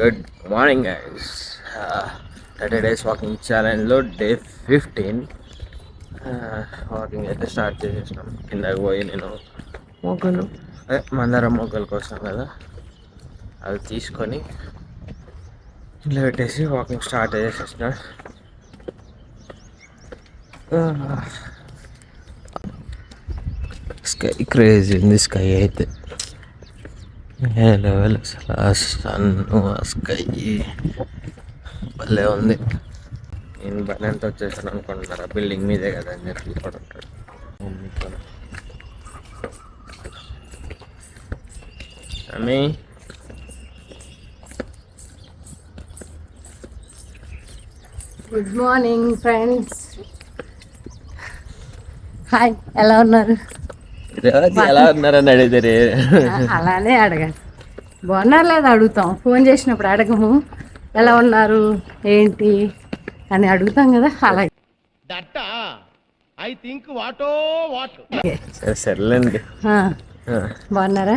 Good morning guys. 30 days walking ఛాలెంజ్లో day 15. Walking అయితే start చేసేసినాం. కిందకి పోయి నేను మొగ్గలు మందారం మొగ్గల కోసం కదా, అవి తీసుకొని ఇంట్లో పెట్టేసి వాకింగ్ స్టార్ట్ చేసేసిన. స్కై క్రేజీ ఉంది. స్కై అయితే లెవెల్ అసలు సన్ను స్కై భలే ఉంది. నేను బండి ఎంత వచ్చేసాను అనుకుంటున్నారా? బిల్డింగ్ మీదే కదా అని చెప్పి ఇక్కడ ఉంటాడు. అమ్మి గుడ్ మార్నింగ్ ఫ్రెండ్స్. హాయ్, ఎలా ఉన్నారు? ఎలా ఉన్నారని అడిగితే అలానే అడగాలి. బాగున్నారు లేదా అడుగుతాం. ఫోన్ చేసినప్పుడు అడగము ఎలా ఉన్నారు ఏంటి అని అడుగుతాం కదా, అలాగే. సర్లేండి. బాగున్నారా?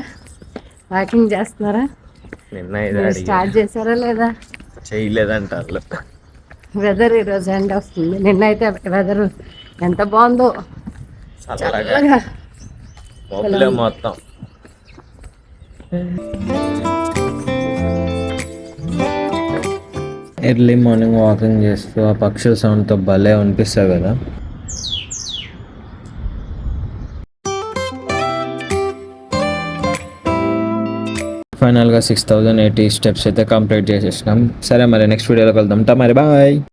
వాకింగ్ చేస్తున్నారా? నిన్న స్టార్ట్ చేశారా లేదా? చేయలేదంట వాళ్ళు. వెదర్ ఈరోజు ఎండ వస్తుంది. నిన్నైతే వెదర్ ఎంత బాగుందో, చల్లగా మొత్తం. ఎర్లీ మార్నింగ్ వాకింగ్ చేస్తూ ఆ పక్షుల సౌండ్తో భలే అనిపిస్తుంది కదా. ఫైనల్గా 6080 స్టెప్స్ అయితే కంప్లీట్ చేసేసినాం. సరే మరి నెక్స్ట్ వీడియోలో కలుద్దాం. మరి బాయ్.